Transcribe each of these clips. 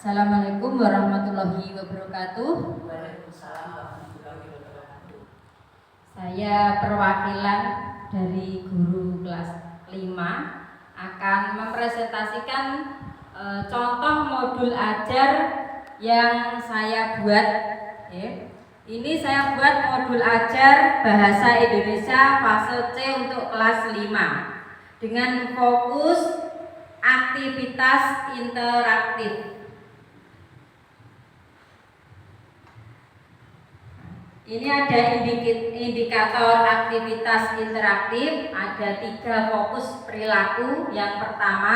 Assalamualaikum warahmatullahi wabarakatuh. Waalaikumsalam warahmatullahi wabarakatuh. Saya perwakilan dari guru kelas 5 akan mempresentasikan contoh modul ajar yang saya buat. Ini saya buat modul ajar Bahasa Indonesia fase C untuk kelas 5 dengan fokus aktivitas interaktif. Ini ada indikator aktivitas interaktif, ada 3 fokus perilaku. Yang pertama,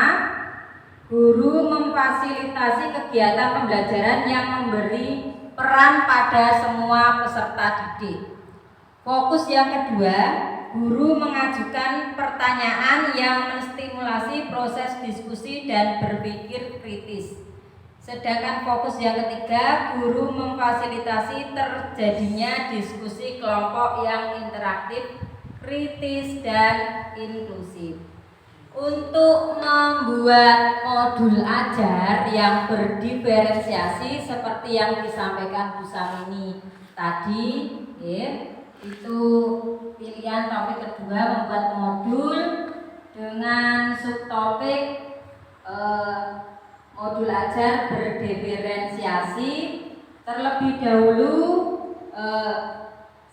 guru memfasilitasi kegiatan pembelajaran yang memberi peran pada semua peserta didik. Fokus yang kedua, guru mengajukan pertanyaan yang menstimulasi proses diskusi dan berpikir kritis. Sedangkan fokus yang ketiga, guru memfasilitasi terjadinya diskusi kelompok yang interaktif, kritis, dan inklusif. Untuk membuat modul ajar yang berdiferensiasi seperti yang disampaikan Bu Samini tadi, itu pilihan topik kedua, membuat modul dengan subtopik modul ajar berdiferensiasi. Terlebih dahulu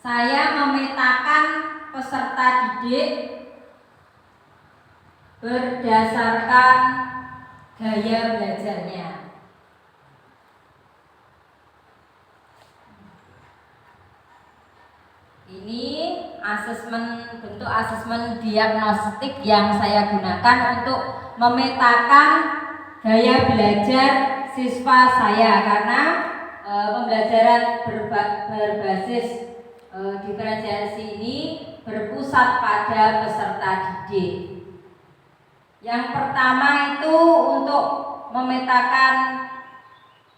saya memetakan peserta didik berdasarkan gaya belajarnya. Ini bentuk asesmen diagnostik yang saya gunakan untuk memetakan gaya belajar siswa saya, karena pembelajaran berbasis diferensiasi ini berpusat pada peserta didik. Yang pertama itu untuk memetakan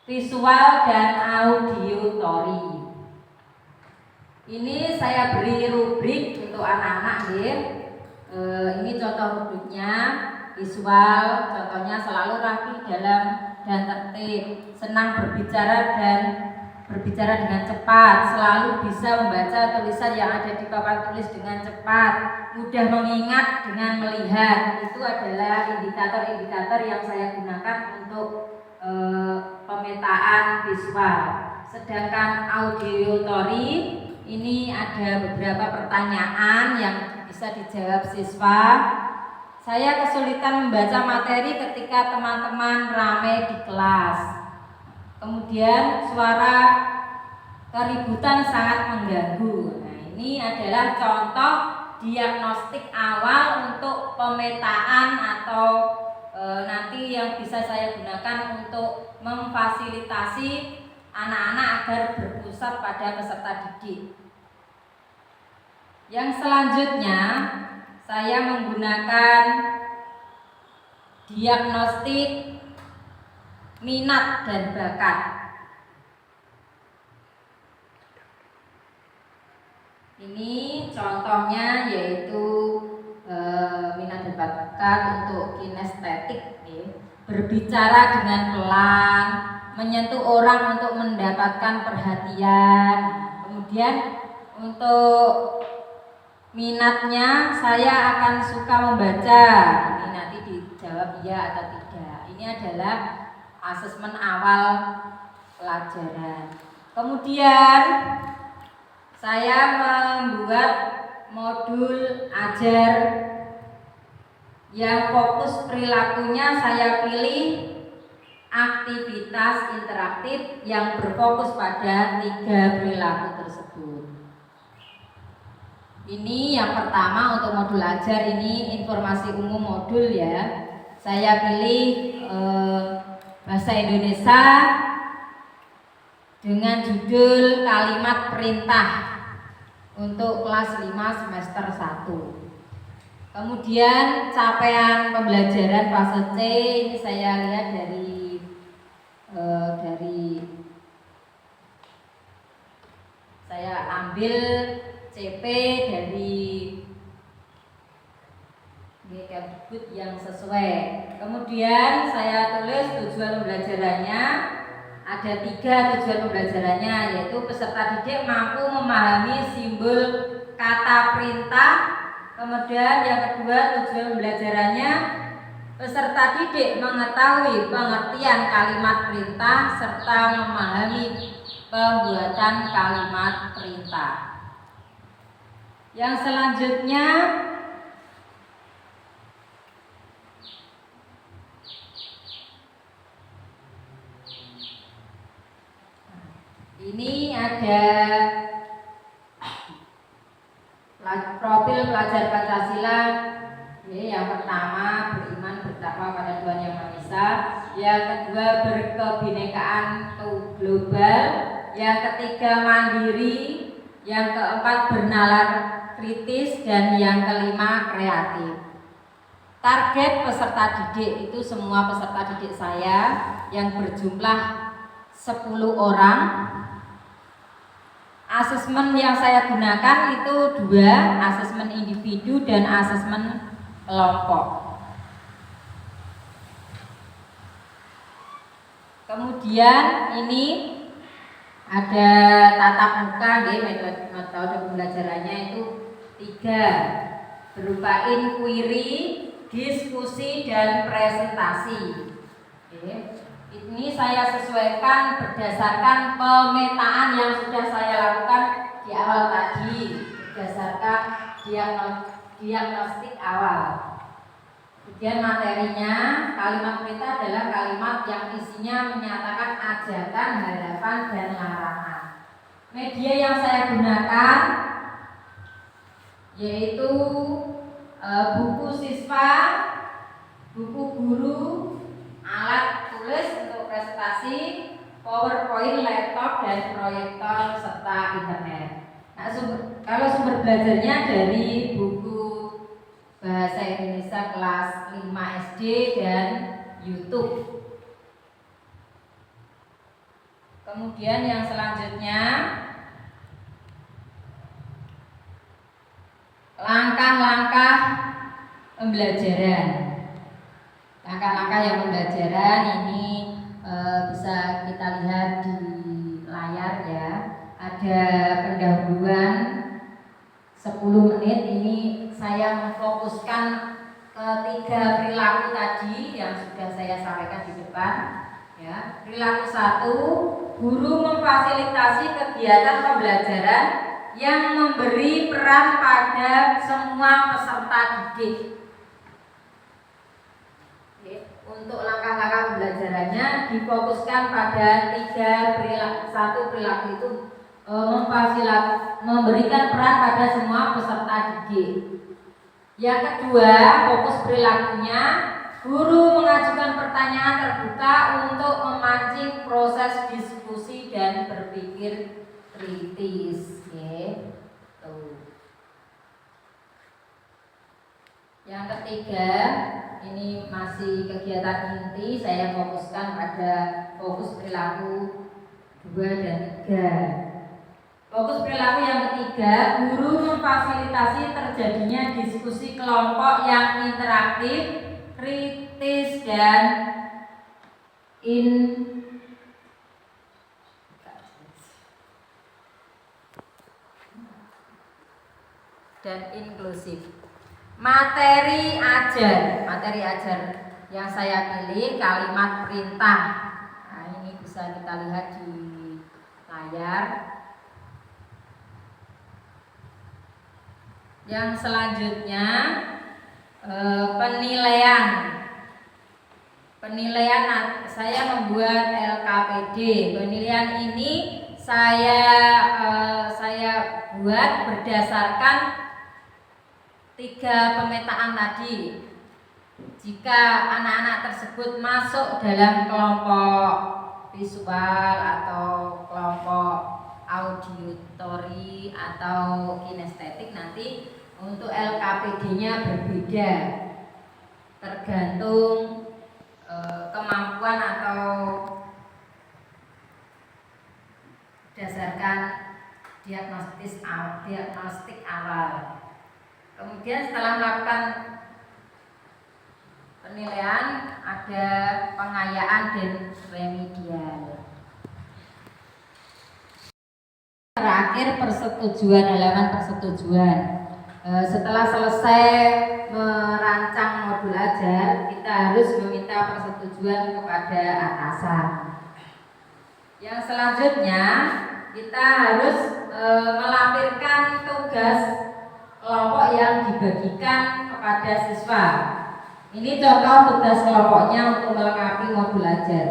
visual dan auditory. Ini saya beri rubrik untuk anak-anak, ini contoh rubriknya. Visual, contohnya selalu rapi, dalam, dan tertib, senang berbicara dengan cepat, selalu bisa membaca tulisan yang ada di papan tulis dengan cepat, mudah mengingat dengan melihat. Itu adalah indikator-indikator yang saya gunakan untuk pemetaan visual. Sedangkan auditory, ini ada beberapa pertanyaan yang bisa dijawab siswa. Saya kesulitan membaca materi ketika teman-teman ramai di kelas. Kemudian suara keributan sangat mengganggu. Nah, ini adalah contoh diagnostik awal untuk pemetaan atau nanti yang bisa saya gunakan untuk memfasilitasi anak-anak agar berpusat pada peserta didik. Yang selanjutnya, saya menggunakan diagnostik minat dan bakat. Ini contohnya yaitu minat dan bakat untuk kinestetik, berbicara dengan pelan, menyentuh orang untuk mendapatkan perhatian. Kemudian untuk minatnya, saya akan suka membaca. Ini nanti dijawab iya atau tidak. Ini adalah asesmen awal pelajaran. Kemudian saya membuat modul ajar yang fokus perilakunya saya pilih aktivitas interaktif yang berfokus pada 3 perilaku tersebut. Ini yang pertama untuk modul ajar, ini informasi umum modul ya. Saya pilih Bahasa Indonesia dengan judul kalimat perintah untuk kelas 5 semester 1. Kemudian capaian pembelajaran fase C, ini saya lihat dari saya ambil CP dari Kemdikbud yang sesuai. kemudian saya tulis tujuan pembelajarannya. Ada 3 tujuan pembelajarannya, yaitu peserta didik mampu memahami simbol kata perintah. Kemudian yang kedua tujuan pembelajarannya, peserta didik mengetahui pengertian kalimat perintah serta memahami pembuatan kalimat perintah. Yang selanjutnya ini ada profil pelajar Pancasila. Yang pertama beriman bertakwa pada Tuhan Yang Maha Esa. Yang kedua berkebinekaan global. Yang ketiga mandiri. Yang keempat bernalar kritis. Dan yang kelima kreatif. Target peserta didik itu semua peserta didik saya yang berjumlah 10 orang. Asesmen yang saya gunakan itu 2, asesmen individu dan asesmen kelompok. Kemudian ini ada tatap muka, metode pembelajarannya itu 3, berupa inquiry, diskusi, dan presentasi. Ini saya sesuaikan berdasarkan pemetaan yang sudah saya lakukan di awal tadi, berdasarkan diagnostik awal. Kemudian materinya, kalimat perintah adalah kalimat yang isinya menyatakan ajakan, harapan, dan larangan. Media yang saya gunakan yaitu buku siswa, buku guru, alat tulis untuk presentasi, PowerPoint, laptop, dan proyektor serta internet. Nah, kalau sumber belajarnya dari buku Bahasa Indonesia kelas 5 SD dan YouTube. Kemudian yang selanjutnya, langkah-langkah pembelajaran. Langkah-langkah yang pembelajaran ini bisa kita lihat di layar ya. Ada pendahuluan 10 menit. Ini saya memfokuskan ke 3 perilaku tadi yang sudah saya sampaikan di depan ya. Perilaku 1, guru memfasilitasi kegiatan pembelajaran yang memberi peran pada semua peserta didik. Untuk langkah-langkah pembelajarannya difokuskan pada 3 perilaku. 1 perilaku itu memberikan peran pada semua peserta didik. Yang kedua, fokus perilakunya, guru mengajukan pertanyaan terbuka untuk memancing proses diskusi dan berpikir kritis. Yang ketiga, ini masih kegiatan inti, saya fokuskan pada fokus perilaku 2 dan 3. Fokus perilaku yang ketiga, guru memfasilitasi terjadinya diskusi kelompok yang interaktif, kritis, dan inklusif. Materi ajar yang saya pilih kalimat perintah. Nah, ini bisa kita lihat di layar. Yang selanjutnya penilaian saya membuat LKPD. Penilaian ini saya buat berdasarkan 3 pemetaan tadi. Jika anak-anak tersebut masuk dalam kelompok visual atau kelompok auditory atau kinestetik, nanti untuk LKPD-nya berbeda tergantung kemampuan atau berdasarkan diagnostik awal. Kemudian setelah melakukan penilaian, ada pengayaan dan remedial. Terakhir persetujuan, halaman persetujuan. Setelah selesai merancang modul ajar, kita harus meminta persetujuan kepada atasan. Yang selanjutnya kita harus melampirkan tugas kelompok yang dibagikan kepada siswa. Ini contoh tugas kelompoknya untuk melengkapi modul ajar.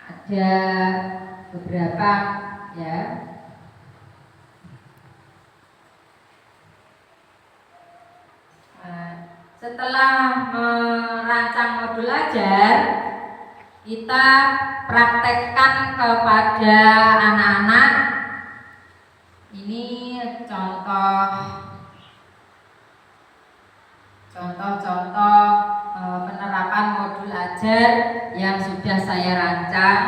Ada beberapa ya. Setelah merancang modul ajar, kita praktekkan kepada anak-anak. Ini contoh penerapan modul ajar yang sudah saya rancang.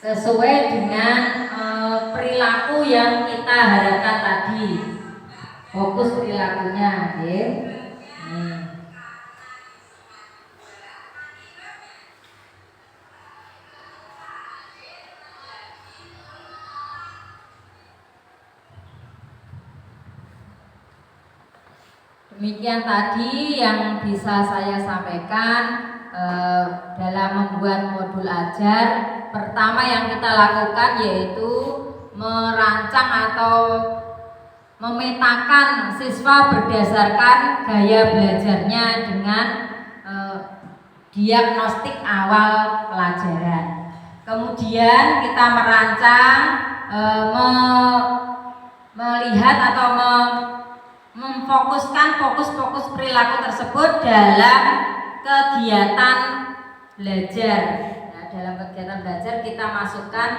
Sesuai dengan perilaku yang kita harapkan tadi, fokus perilakunya, ya. Demikian tadi yang bisa saya sampaikan dalam membuat modul ajar. Pertama yang kita lakukan yaitu merancang atau memetakan siswa berdasarkan gaya belajarnya dengan diagnostik awal pelajaran. Kemudian kita merancang, melihat atau memfokuskan fokus perilaku tersebut dalam kegiatan belajar. Dalam kegiatan belajar kita masukkan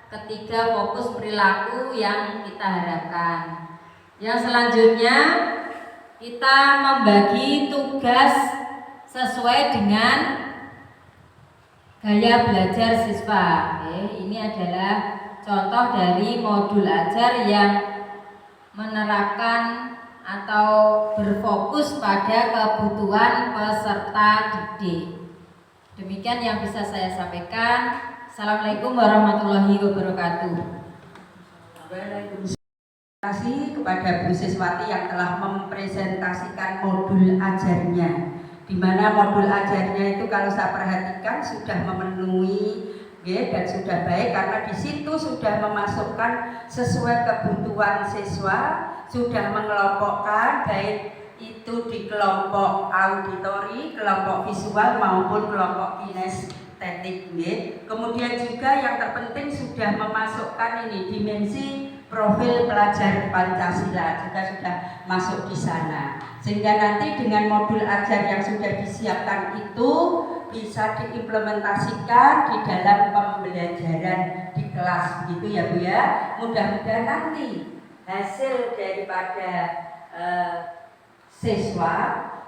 ketiga fokus perilaku yang kita harapkan. Yang selanjutnya kita membagi tugas sesuai dengan gaya belajar siswa. Ini adalah contoh dari modul ajar yang menerapkan atau berfokus pada kebutuhan peserta didik. Demikian yang bisa saya sampaikan. Assalamualaikum warahmatullahi wabarakatuh. Terima kasih kepada Bu Siswati yang telah mempresentasikan modul ajarnya. Di mana modul ajarnya itu kalau saya perhatikan sudah memenuhi dan sudah baik, karena di situ sudah memasukkan sesuai kebutuhan siswa, sudah mengelompokkan baik itu di kelompok auditori, kelompok visual maupun kelompok kinestetik. Kemudian juga yang terpenting sudah memasukkan ini dimensi profil pelajar Pancasila juga sudah masuk di sana. Sehingga nanti dengan modul ajar yang sudah disiapkan itu bisa diimplementasikan di dalam pembelajaran di kelas, begitu ya Bu ya. Mudah-mudahan nanti hasil daripada siswa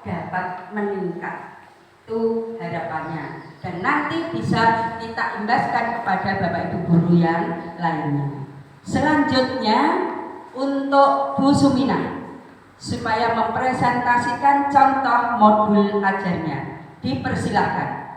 dapat meningkat, itu harapannya, dan nanti bisa kita imbaskan kepada Bapak Ibu guru yang lainnya. Selanjutnya untuk Bu Sumina supaya mempresentasikan contoh modul ajarnya, dipersilakan.